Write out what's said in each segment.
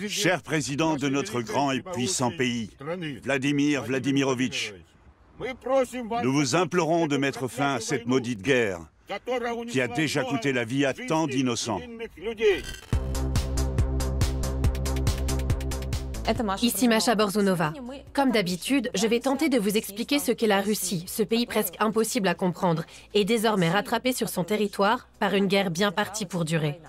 Cher président de notre grand et puissant pays, Vladimir Vladimirovitch, nous vous implorons de mettre fin à cette maudite guerre qui a déjà coûté la vie à tant d'innocents. Ici Masha Borzunova. Comme d'habitude, je vais tenter de vous expliquer ce qu'est la Russie, ce pays presque impossible à comprendre, et désormais rattrapé sur son territoire par une guerre bien partie pour durer.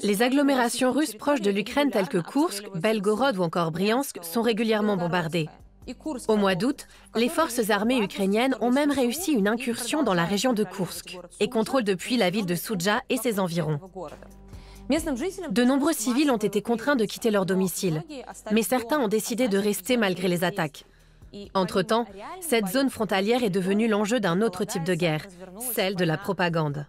Les agglomérations russes proches de l'Ukraine telles que Koursk, Belgorod ou encore Briansk sont régulièrement bombardées. Au mois d'août, les forces armées ukrainiennes ont même réussi une incursion dans la région de Koursk et contrôlent depuis la ville de Soudja et ses environs. De nombreux civils ont été contraints de quitter leur domicile, mais certains ont décidé de rester malgré les attaques. Entre-temps, cette zone frontalière est devenue l'enjeu d'un autre type de guerre, celle de la propagande.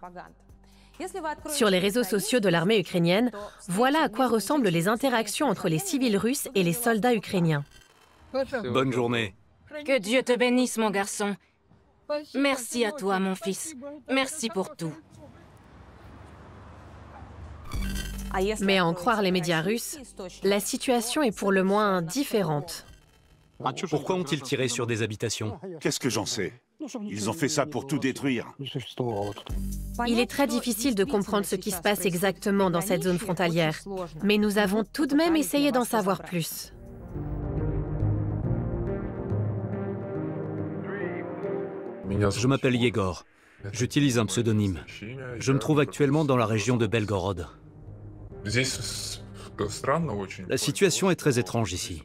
Sur les réseaux sociaux de l'armée ukrainienne, voilà à quoi ressemblent les interactions entre les civils russes et les soldats ukrainiens. Bonne journée. Que Dieu te bénisse, mon garçon. Merci à toi, mon fils. Merci pour tout. Mais à en croire les médias russes, la situation est pour le moins différente. Pourquoi ont-ils tiré sur des habitations? Qu'est-ce que j'en sais? Ils ont fait ça pour tout détruire. Il est très difficile de comprendre ce qui se passe exactement dans cette zone frontalière, mais nous avons tout de même essayé d'en savoir plus. Je m'appelle Yegor. J'utilise un pseudonyme. Je me trouve actuellement dans la région de Belgorod. La situation est très étrange ici.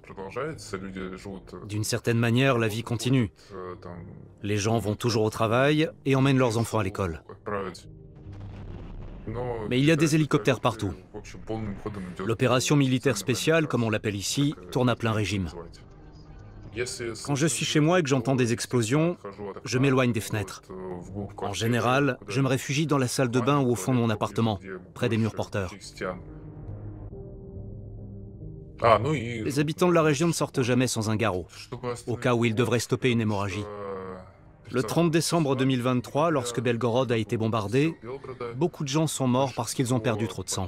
D'une certaine manière, la vie continue. Les gens vont toujours au travail et emmènent leurs enfants à l'école. Mais il y a des hélicoptères partout. L'opération militaire spéciale, comme on l'appelle ici, tourne à plein régime. Quand je suis chez moi et que j'entends des explosions, je m'éloigne des fenêtres. En général, je me réfugie dans la salle de bain ou au fond de mon appartement, près des murs porteurs. Les habitants de la région ne sortent jamais sans un garrot, au cas où ils devraient stopper une hémorragie. Le 30 décembre 2023, lorsque Belgorod a été bombardé, beaucoup de gens sont morts parce qu'ils ont perdu trop de sang.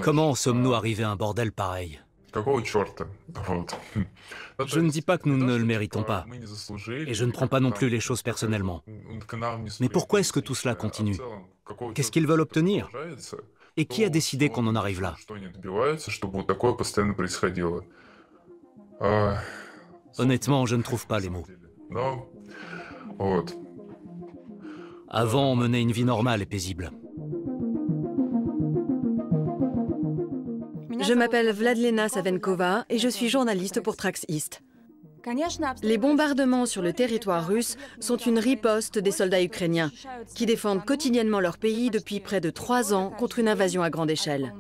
Comment en sommes-nous arrivés à un bordel pareil? Je ne dis pas que nous ne le méritons pas, et je ne prends pas non plus les choses personnellement. Mais pourquoi est-ce que tout cela continue? Qu'est-ce qu'ils veulent obtenir? Et qui a décidé qu'on en arrive là? Honnêtement, je ne trouve pas les mots. Avant, on menait une vie normale et paisible. Je m'appelle Vladlena Savenkova et je suis journaliste pour Trax East. Les bombardements sur le territoire russe sont une riposte des soldats ukrainiens qui défendent quotidiennement leur pays depuis près de 3 ans contre une invasion à grande échelle.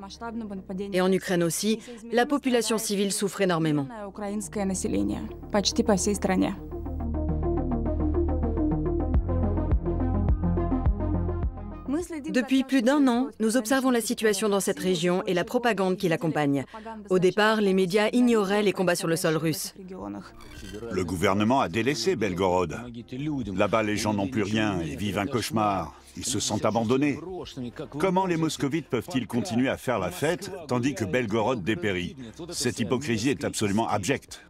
Et en Ukraine aussi, la population civile souffre énormément. Depuis plus d'1 an, nous observons la situation dans cette région et la propagande qui l'accompagne. Au départ, les médias ignoraient les combats sur le sol russe. Le gouvernement a délaissé Belgorod. Là-bas, les gens n'ont plus rien et vivent un cauchemar. Ils se sentent abandonnés. Comment les moscovites peuvent-ils continuer à faire la fête tandis que Belgorod dépérit? Cette hypocrisie est absolument abjecte.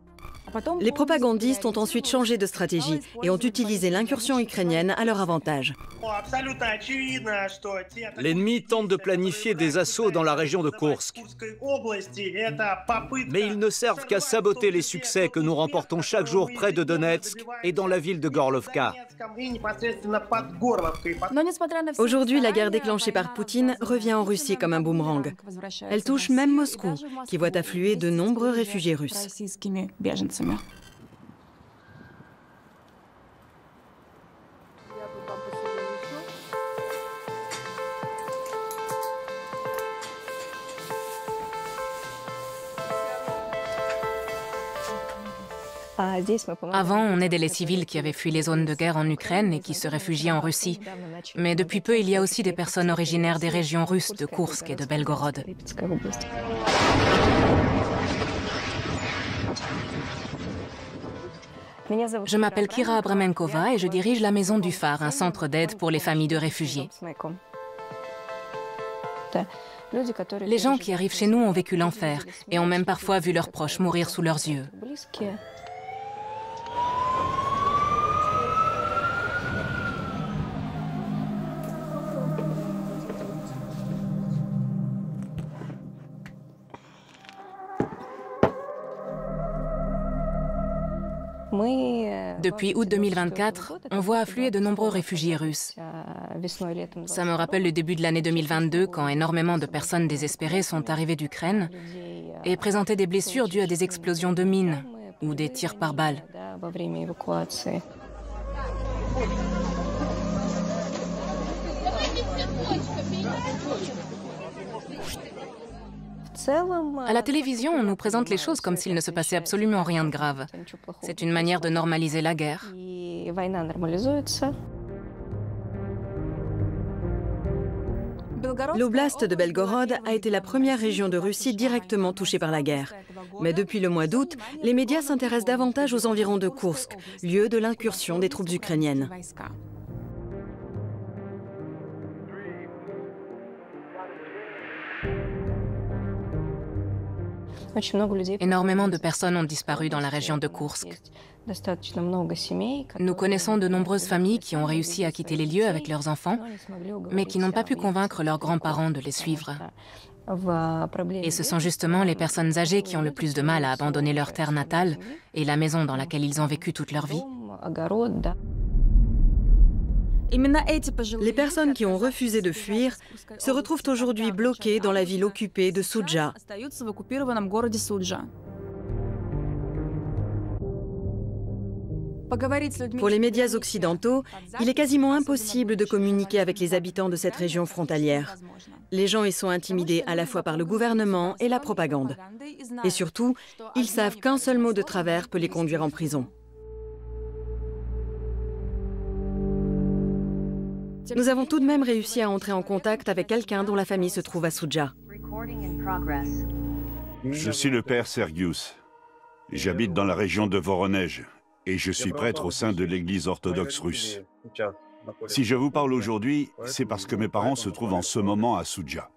Les propagandistes ont ensuite changé de stratégie et ont utilisé l'incursion ukrainienne à leur avantage. L'ennemi tente de planifier des assauts dans la région de Koursk. Mais ils ne servent qu'à saboter les succès que nous remportons chaque jour près de Donetsk et dans la ville de Gorlovka. Aujourd'hui, la guerre déclenchée par Poutine revient en Russie comme un boomerang. Elle touche même Moscou, qui voit affluer de nombreux réfugiés russes. Avant, on aidait les civils qui avaient fui les zones de guerre en Ukraine et qui se réfugiaient en Russie. Mais depuis peu, il y a aussi des personnes originaires des régions russes de Koursk et de Belgorod. Je m'appelle Kira Abramenkova et je dirige la Maison du Phare, un centre d'aide pour les familles de réfugiés. Les gens qui arrivent chez nous ont vécu l'enfer et ont même parfois vu leurs proches mourir sous leurs yeux. Depuis août 2024, on voit affluer de nombreux réfugiés russes. Ça me rappelle le début de l'année 2022, quand énormément de personnes désespérées sont arrivées d'Ukraine et présentaient des blessures dues à des explosions de mines ou des tirs par balles. À la télévision, on nous présente les choses comme s'il ne se passait absolument rien de grave. C'est une manière de normaliser la guerre. L'oblast de Belgorod a été la première région de Russie directement touchée par la guerre. Mais depuis le mois d'août, les médias s'intéressent davantage aux environs de Koursk, lieu de l'incursion des troupes ukrainiennes. Énormément de personnes ont disparu dans la région de Koursk. Nous connaissons de nombreuses familles qui ont réussi à quitter les lieux avec leurs enfants, mais qui n'ont pas pu convaincre leurs grands-parents de les suivre. Et ce sont justement les personnes âgées qui ont le plus de mal à abandonner leur terre natale et la maison dans laquelle ils ont vécu toute leur vie. Les personnes qui ont refusé de fuir se retrouvent aujourd'hui bloquées dans la ville occupée de Soudja. Pour les médias occidentaux, il est quasiment impossible de communiquer avec les habitants de cette région frontalière. Les gens y sont intimidés à la fois par le gouvernement et la propagande. Et surtout, ils savent qu'un seul mot de travers peut les conduire en prison. Nous avons tout de même réussi à entrer en contact avec quelqu'un dont la famille se trouve à Soudja. Je suis le père Sergius. J'habite dans la région de Voronej et je suis prêtre au sein de l'Église orthodoxe russe. Si je vous parle aujourd'hui, c'est parce que mes parents se trouvent en ce moment à Soudja.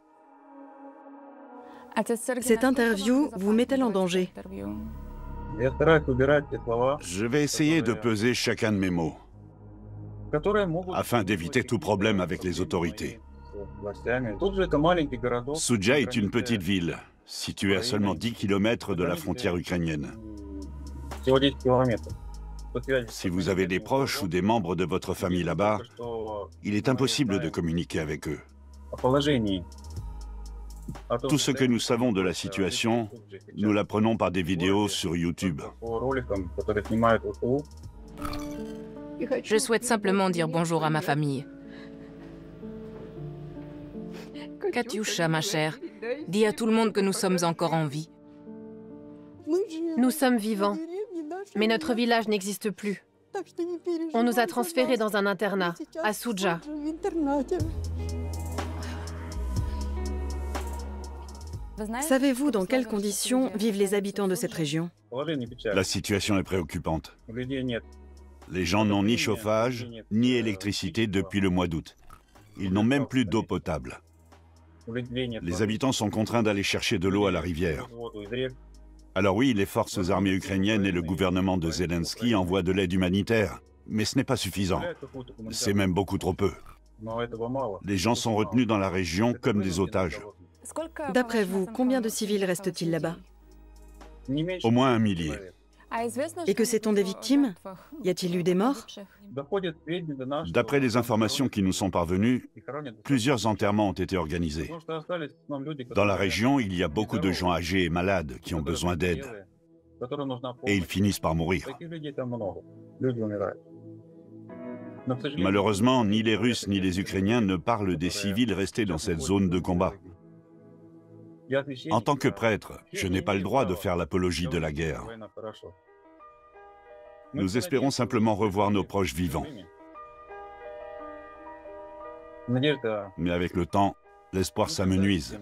Cette interview vous met-elle en danger? Je vais essayer de peser chacun de mes mots, afin d'éviter tout problème avec les autorités. Soudja est une petite ville, située à seulement 10 km de la frontière ukrainienne. Si vous avez des proches ou des membres de votre famille là-bas, il est impossible de communiquer avec eux. Tout ce que nous savons de la situation, nous l'apprenons par des vidéos sur YouTube. Je souhaite simplement dire bonjour à ma famille. Katyusha, ma chère, dis à tout le monde que nous sommes encore en vie. Nous sommes vivants, mais notre village n'existe plus. On nous a transférés dans un internat, à Soudja. Savez-vous dans quelles conditions vivent les habitants de cette région? La situation est préoccupante. Les gens n'ont ni chauffage, ni électricité depuis le mois d'août. Ils n'ont même plus d'eau potable. Les habitants sont contraints d'aller chercher de l'eau à la rivière. Alors oui, les forces armées ukrainiennes et le gouvernement de Zelensky envoient de l'aide humanitaire, mais ce n'est pas suffisant. C'est même beaucoup trop peu. Les gens sont retenus dans la région comme des otages. D'après vous, combien de civils restent-ils là-bas? Au moins 1 millier. Et que sait-on des victimes? Y a-t-il eu des morts? D'après les informations qui nous sont parvenues, plusieurs enterrements ont été organisés. Dans la région, il y a beaucoup de gens âgés et malades qui ont besoin d'aide. Et ils finissent par mourir. Malheureusement, ni les Russes ni les Ukrainiens ne parlent des civils restés dans cette zone de combat. En tant que prêtre, je n'ai pas le droit de faire l'apologie de la guerre. Nous espérons simplement revoir nos proches vivants. Mais avec le temps, l'espoir s'amenuise.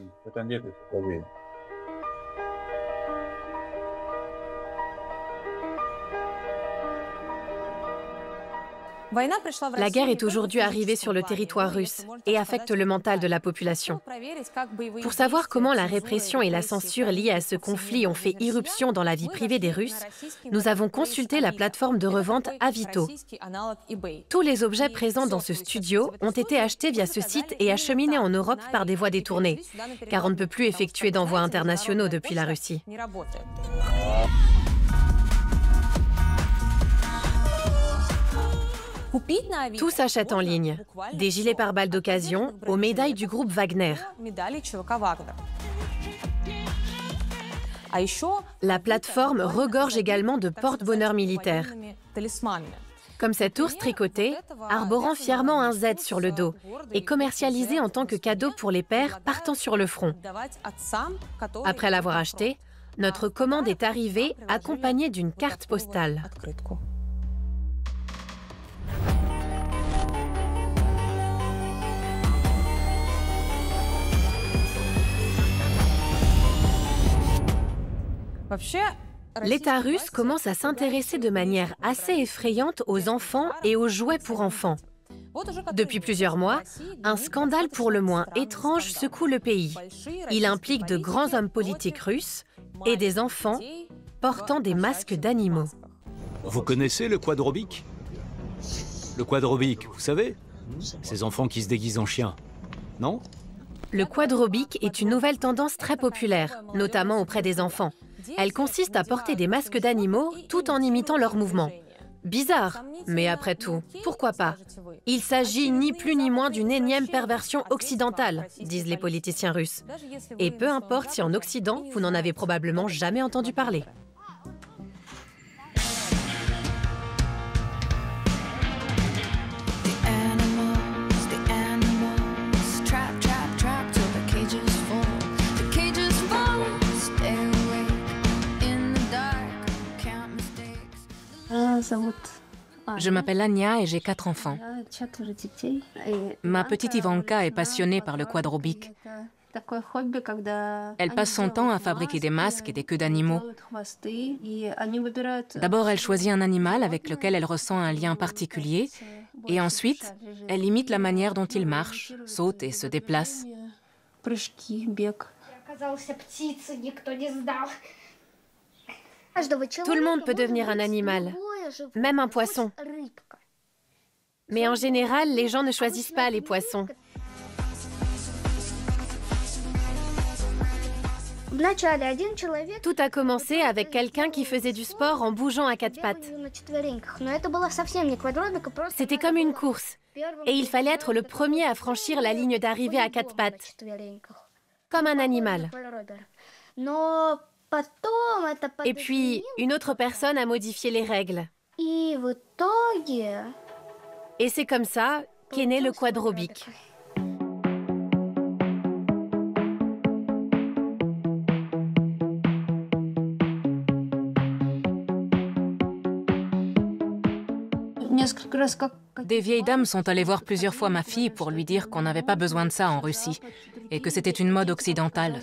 La guerre est aujourd'hui arrivée sur le territoire russe et affecte le mental de la population. Pour savoir comment la répression et la censure liées à ce conflit ont fait irruption dans la vie privée des Russes, nous avons consulté la plateforme de revente Avito. Tous les objets présents dans ce studio ont été achetés via ce site et acheminés en Europe par des voies détournées, car on ne peut plus effectuer d'envois internationaux depuis la Russie. Tout s'achète en ligne, des gilets pare-balles d'occasion aux médailles du groupe Wagner. La plateforme regorge également de porte-bonheur militaires, comme cet ours tricoté, arborant fièrement un Z sur le dos et commercialisé en tant que cadeau pour les pères partant sur le front. Après l'avoir acheté, notre commande est arrivée accompagnée d'une carte postale. L'État russe commence à s'intéresser de manière assez effrayante aux enfants et aux jouets pour enfants. Depuis plusieurs mois, un scandale pour le moins étrange secoue le pays. Il implique de grands hommes politiques russes et des enfants portant des masques d'animaux. Vous connaissez le quadrobique? Le quadrobique, vous savez? Ces enfants qui se déguisent en chiens, non? Le quadrobique est une nouvelle tendance très populaire, notamment auprès des enfants. Elle consiste à porter des masques d'animaux tout en imitant leurs mouvements. Bizarre, mais après tout, pourquoi pas? Il s'agit ni plus ni moins d'une énième perversion occidentale, disent les politiciens russes. Et peu importe si en Occident, vous n'en avez probablement jamais entendu parler. Je m'appelle Anya et j'ai 4 enfants. Ma petite Ivanka est passionnée par le quadrobique. Elle passe son temps à fabriquer des masques et des queues d'animaux. D'abord, elle choisit un animal avec lequel elle ressent un lien particulier, et ensuite, elle imite la manière dont il marche, saute et se déplace. Tout le monde peut devenir un animal, même un poisson. Mais en général, les gens ne choisissent pas les poissons. Tout a commencé avec quelqu'un qui faisait du sport en bougeant à 4 pattes. C'était comme une course, et il fallait être le premier à franchir la ligne d'arrivée à 4 pattes, comme un animal. Et puis, une autre personne a modifié les règles. Et c'est comme ça qu'est né le quadrobique. Des vieilles dames sont allées voir plusieurs fois ma fille pour lui dire qu'on n'avait pas besoin de ça en Russie et que c'était une mode occidentale.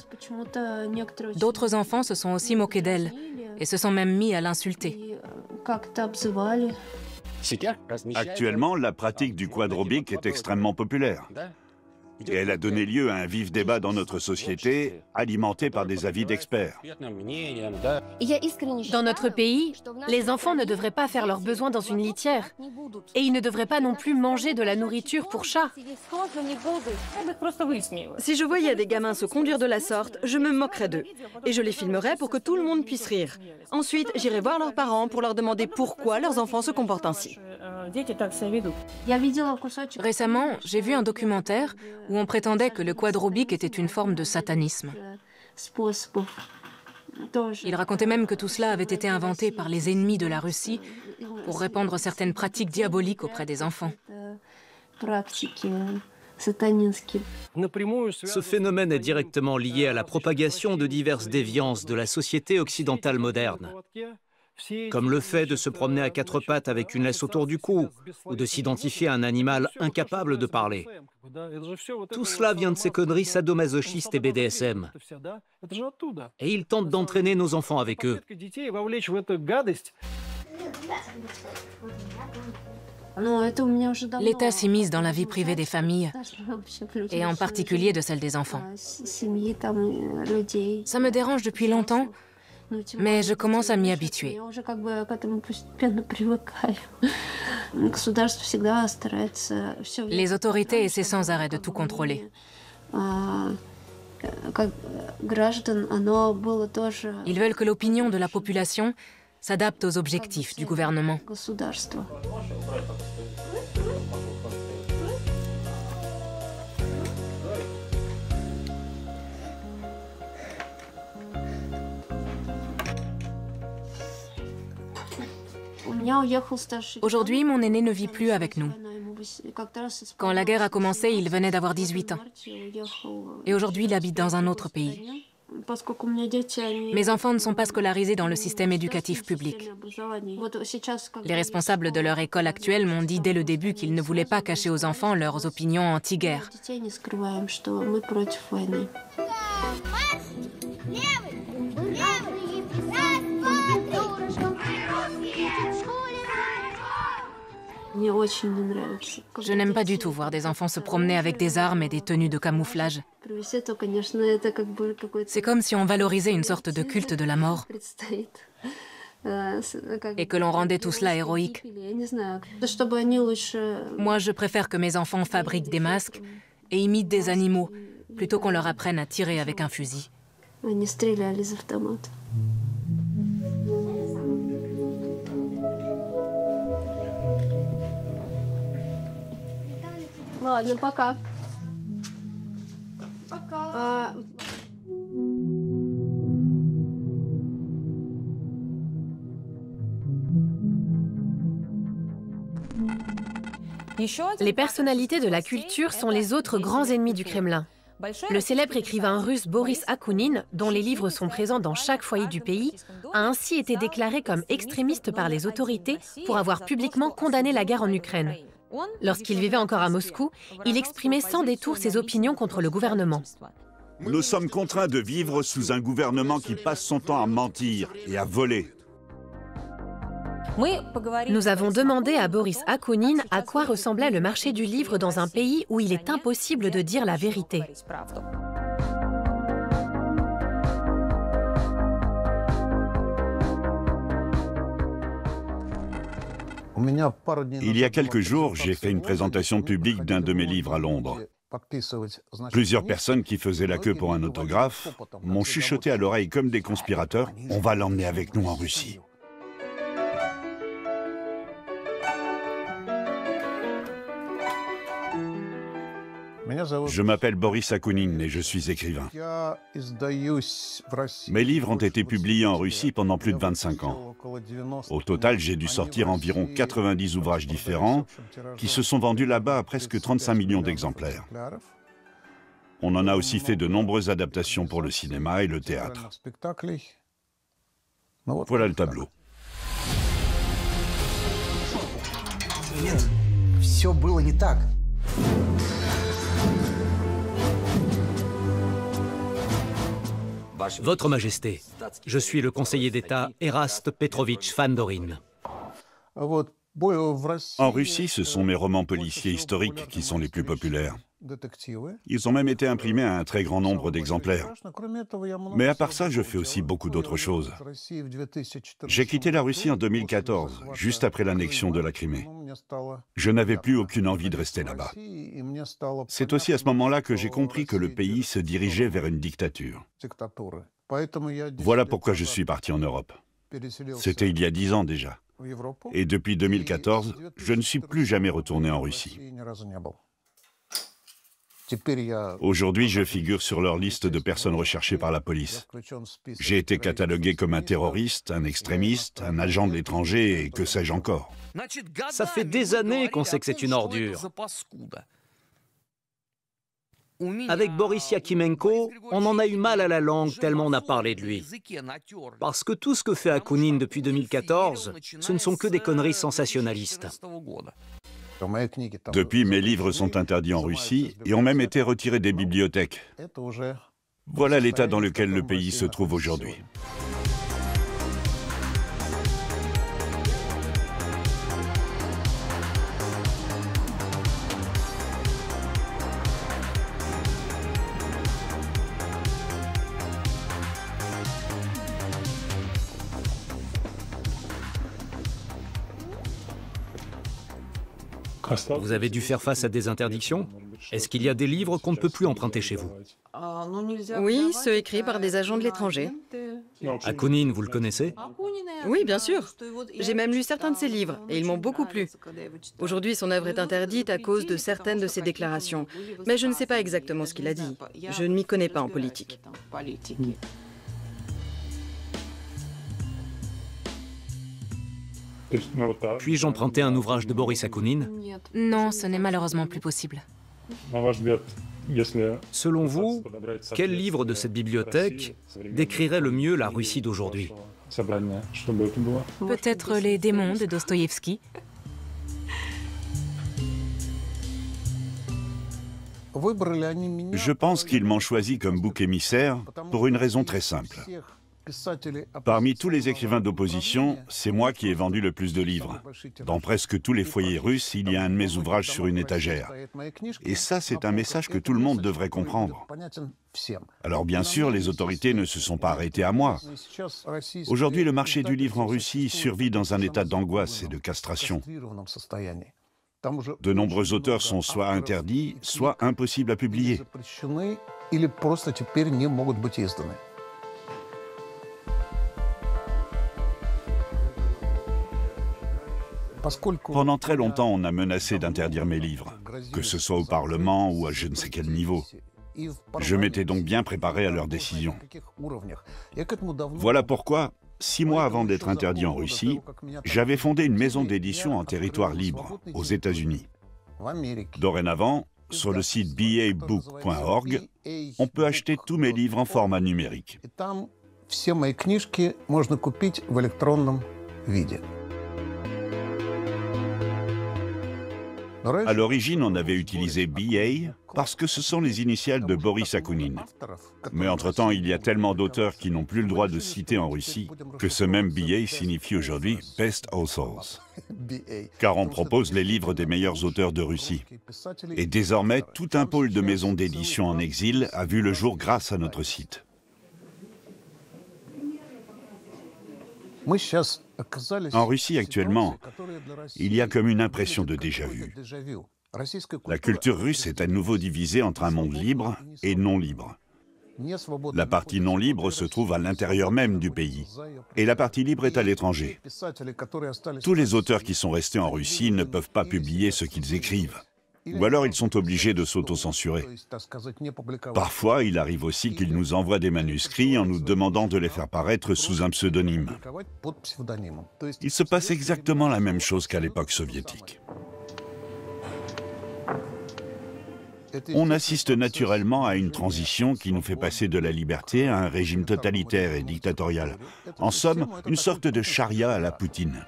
D'autres enfants se sont aussi moqués d'elle et se sont même mis à l'insulter. Actuellement, la pratique du quadrobique est extrêmement populaire. Et elle a donné lieu à un vif débat dans notre société, alimenté par des avis d'experts. Dans notre pays, les enfants ne devraient pas faire leurs besoins dans une litière. Et ils ne devraient pas non plus manger de la nourriture pour chats. Si je voyais des gamins se conduire de la sorte, je me moquerais d'eux. Et je les filmerais pour que tout le monde puisse rire. Ensuite, j'irai voir leurs parents pour leur demander pourquoi leurs enfants se comportent ainsi. Récemment, j'ai vu un documentaire où on prétendait que le quadrobique était une forme de satanisme. Il racontait même que tout cela avait été inventé par les ennemis de la Russie pour répandre certaines pratiques diaboliques auprès des enfants. Ce phénomène est directement lié à la propagation de diverses déviances de la société occidentale moderne, comme le fait de se promener à quatre pattes avec une laisse autour du cou, ou de s'identifier à un animal incapable de parler. Tout cela vient de ces conneries sadomasochistes et BDSM. Et ils tentent d'entraîner nos enfants avec eux. L'État s'immisce dans la vie privée des familles, et en particulier de celle des enfants. Ça me dérange depuis longtemps, mais je commence à m'y habituer. Les autorités essaient sans arrêt de tout contrôler. Ils veulent que l'opinion de la population s'adapte aux objectifs du gouvernement. Aujourd'hui, mon aîné ne vit plus avec nous. Quand la guerre a commencé, il venait d'avoir 18 ans. Et aujourd'hui, il habite dans un autre pays. Mes enfants ne sont pas scolarisés dans le système éducatif public. Les responsables de leur école actuelle m'ont dit dès le début qu'ils ne voulaient pas cacher aux enfants leurs opinions anti-guerre. Je n'aime pas du tout voir des enfants se promener avec des armes et des tenues de camouflage. C'est comme si on valorisait une sorte de culte de la mort et que l'on rendait tout cela héroïque. Moi, je préfère que mes enfants fabriquent des masques et imitent des animaux plutôt qu'on leur apprenne à tirer avec un fusil. Les personnalités de la culture sont les autres grands ennemis du Kremlin. Le célèbre écrivain russe Boris Akounine, dont les livres sont présents dans chaque foyer du pays, a ainsi été déclaré comme extrémiste par les autorités pour avoir publiquement condamné la guerre en Ukraine. Lorsqu'il vivait encore à Moscou, il exprimait sans détour ses opinions contre le gouvernement. Nous sommes contraints de vivre sous un gouvernement qui passe son temps à mentir et à voler. Nous avons demandé à Boris Akounine à quoi ressemblait le marché du livre dans un pays où il est impossible de dire la vérité. Il y a quelques jours, j'ai fait une présentation publique d'un de mes livres à Londres. Plusieurs personnes qui faisaient la queue pour un autographe m'ont chuchoté à l'oreille comme des conspirateurs « On va l'emmener avec nous en Russie ». Je m'appelle Boris Akounine et je suis écrivain. Mes livres ont été publiés en Russie pendant plus de 25 ans. Au total, j'ai dû sortir environ 90 ouvrages différents qui se sont vendus là-bas à presque 35 millions d'exemplaires. On en a aussi fait de nombreuses adaptations pour le cinéma et le théâtre. Voilà le tableau. Votre Majesté, je suis le conseiller d'État Erast Petrovitch Fandorin. En Russie, ce sont mes romans policiers historiques qui sont les plus populaires. Ils ont même été imprimés à un très grand nombre d'exemplaires. Mais à part ça, je fais aussi beaucoup d'autres choses. J'ai quitté la Russie en 2014, juste après l'annexion de la Crimée. Je n'avais plus aucune envie de rester là-bas. C'est aussi à ce moment-là que j'ai compris que le pays se dirigeait vers une dictature. Voilà pourquoi je suis parti en Europe. C'était il y a 10 ans déjà. Et depuis 2014, je ne suis plus jamais retourné en Russie. Aujourd'hui, je figure sur leur liste de personnes recherchées par la police. J'ai été catalogué comme un terroriste, un extrémiste, un agent de l'étranger et que sais-je encore. Ça fait des années qu'on sait que c'est une ordure. Avec Boris Yakimenko, on en a eu mal à la langue tellement on a parlé de lui. Parce que tout ce que fait Akunin depuis 2014, ce ne sont que des conneries sensationnalistes. Depuis, mes livres sont interdits en Russie et ont même été retirés des bibliothèques. Voilà l'état dans lequel le pays se trouve aujourd'hui. Vous avez dû faire face à des interdictions? Est-ce qu'il y a des livres qu'on ne peut plus emprunter chez vous? Oui, ceux écrits par des agents de l'étranger. Akunin, vous le connaissez? Oui, bien sûr. J'ai même lu certains de ses livres et ils m'ont beaucoup plu. Aujourd'hui, son œuvre est interdite à cause de certaines de ses déclarations. Mais je ne sais pas exactement ce qu'il a dit. Je ne m'y connais pas en politique. Puis-je emprunter un ouvrage de Boris Akunin? Non, ce n'est malheureusement plus possible. Selon vous, quel livre de cette bibliothèque décrirait le mieux la Russie d'aujourd'hui? Peut-être Les démons de Dostoïevski. Je pense qu'ils m'ont choisi comme bouc émissaire pour une raison très simple. Parmi tous les écrivains d'opposition, c'est moi qui ai vendu le plus de livres. Dans presque tous les foyers russes, il y a un de mes ouvrages sur une étagère. Et ça, c'est un message que tout le monde devrait comprendre. Alors bien sûr, les autorités ne se sont pas arrêtées à moi. Aujourd'hui, le marché du livre en Russie survit dans un état d'angoisse et de castration. De nombreux auteurs sont soit interdits, soit impossibles à publier. Pendant très longtemps, on a menacé d'interdire mes livres, que ce soit au Parlement ou à je ne sais quel niveau. Je m'étais donc bien préparé à leur décision. Voilà pourquoi, 6 mois avant d'être interdit en Russie, j'avais fondé une maison d'édition en territoire libre, aux États-Unis. Dorénavant, sur le site babook.org, on peut acheter tous mes livres en format numérique. À l'origine, on avait utilisé BA parce que ce sont les initiales de Boris Akunin. Mais entre-temps, il y a tellement d'auteurs qui n'ont plus le droit de citer en Russie que ce même BA signifie aujourd'hui Best Authors. Car on propose les livres des meilleurs auteurs de Russie. Et désormais, tout un pôle de maisons d'édition en exil a vu le jour grâce à notre site. En Russie actuellement, il y a comme une impression de déjà-vu. La culture russe est à nouveau divisée entre un monde libre et non libre. La partie non libre se trouve à l'intérieur même du pays, et la partie libre est à l'étranger. Tous les auteurs qui sont restés en Russie ne peuvent pas publier ce qu'ils écrivent, ou alors ils sont obligés de s'autocensurer. Parfois, il arrive aussi qu'ils nous envoient des manuscrits en nous demandant de les faire paraître sous un pseudonyme. Il se passe exactement la même chose qu'à l'époque soviétique. On assiste naturellement à une transition qui nous fait passer de la liberté à un régime totalitaire et dictatorial. En somme, une sorte de charia à la Poutine.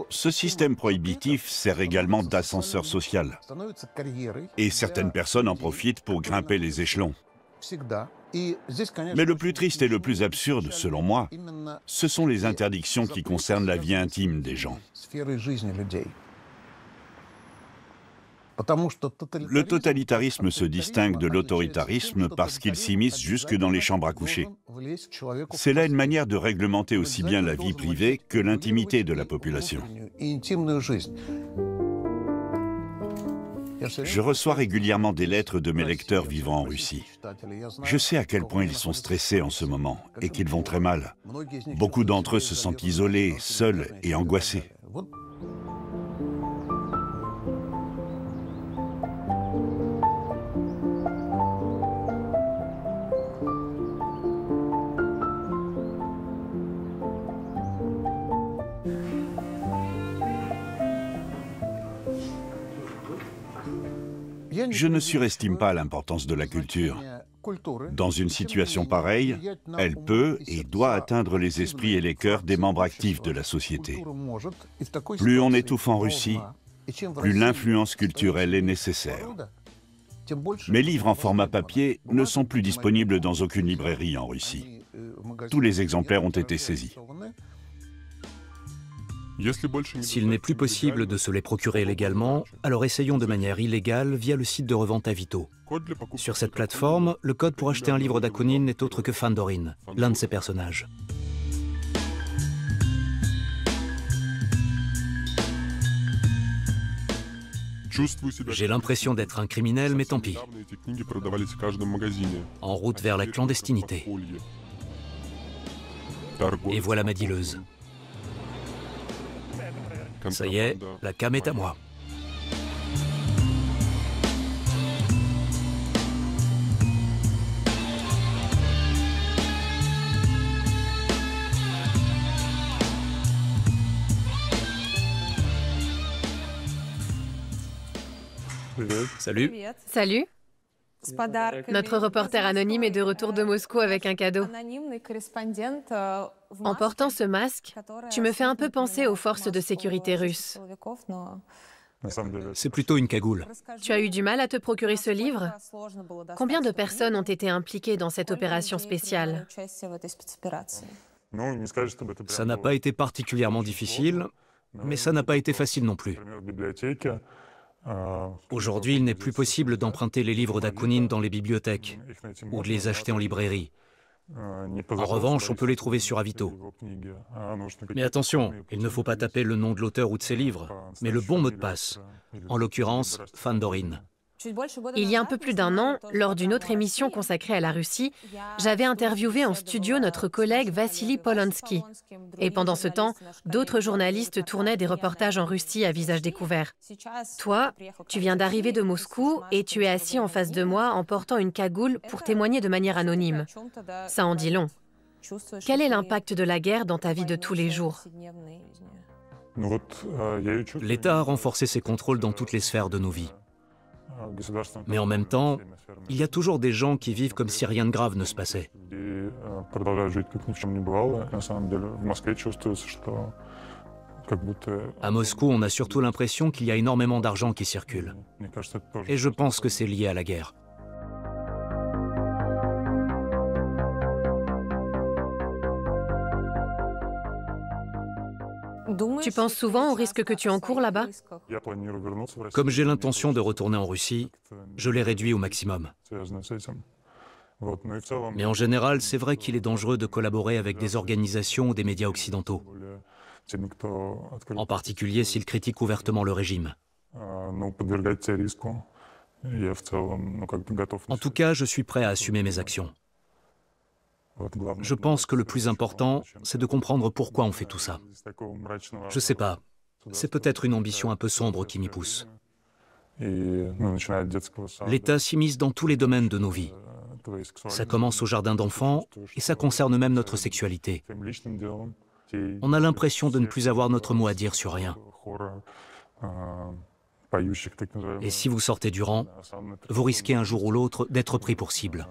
Ce système prohibitif sert également d'ascenseur social. Et certaines personnes en profitent pour grimper les échelons. Mais le plus triste et le plus absurde, selon moi, ce sont les interdictions qui concernent la vie intime des gens. Le totalitarisme se distingue de l'autoritarisme parce qu'il s'immisce jusque dans les chambres à coucher. C'est là une manière de réglementer aussi bien la vie privée que l'intimité de la population. Je reçois régulièrement des lettres de mes lecteurs vivant en Russie. Je sais à quel point ils sont stressés en ce moment et qu'ils vont très mal. Beaucoup d'entre eux se sentent isolés, seuls et angoissés. Je ne surestime pas l'importance de la culture. Dans une situation pareille, elle peut et doit atteindre les esprits et les cœurs des membres actifs de la société. Plus on étouffe en Russie, plus l'influence culturelle est nécessaire. Mes livres en format papier ne sont plus disponibles dans aucune librairie en Russie. Tous les exemplaires ont été saisis. S'il n'est plus possible de se les procurer légalement, alors essayons de manière illégale via le site de revente Avito. Sur cette plateforme, le code pour acheter un livre d'Akounine n'est autre que Fandorin, l'un de ses personnages. J'ai l'impression d'être un criminel, mais tant pis. En route vers la clandestinité. Et voilà ma dealeuse. Ça y est, la cam est à moi. Salut. Salut. Notre reporter anonyme est de retour de Moscou avec un cadeau. En portant ce masque, tu me fais un peu penser aux forces de sécurité russes. C'est plutôt une cagoule. Tu as eu du mal à te procurer ce livre? Combien de personnes ont été impliquées dans cette opération spéciale? Ça n'a pas été particulièrement difficile, mais ça n'a pas été facile non plus. Aujourd'hui, il n'est plus possible d'emprunter les livres d'Akounine dans les bibliothèques ou de les acheter en librairie. En revanche, on peut les trouver sur Avito. Mais attention, il ne faut pas taper le nom de l'auteur ou de ses livres, mais le bon mot de passe, en l'occurrence Fandorin. Il y a un peu plus d'un an, lors d'une autre émission consacrée à la Russie, j'avais interviewé en studio notre collègue Vassili Polonsky. Et pendant ce temps, d'autres journalistes tournaient des reportages en Russie à visage découvert. Toi, tu viens d'arriver de Moscou et tu es assis en face de moi en portant une cagoule pour témoigner de manière anonyme. Ça en dit long. Quel est l'impact de la guerre dans ta vie de tous les jours? L'État a renforcé ses contrôles dans toutes les sphères de nos vies. Mais en même temps, il y a toujours des gens qui vivent comme si rien de grave ne se passait. À Moscou, on a surtout l'impression qu'il y a énormément d'argent qui circule. Et je pense que c'est lié à la guerre. Tu penses souvent aux risques que tu encours là-bas? Comme j'ai l'intention de retourner en Russie, je les réduis au maximum. Mais en général, c'est vrai qu'il est dangereux de collaborer avec des organisations ou des médias occidentaux, en particulier s'ils critiquent ouvertement le régime. En tout cas, je suis prêt à assumer mes actions. Je pense que le plus important, c'est de comprendre pourquoi on fait tout ça. Je sais pas, c'est peut-être une ambition un peu sombre qui m'y pousse. L'État s'immisce dans tous les domaines de nos vies. Ça commence au jardin d'enfants et ça concerne même notre sexualité. On a l'impression de ne plus avoir notre mot à dire sur rien. Et si vous sortez du rang, vous risquez un jour ou l'autre d'être pris pour cible.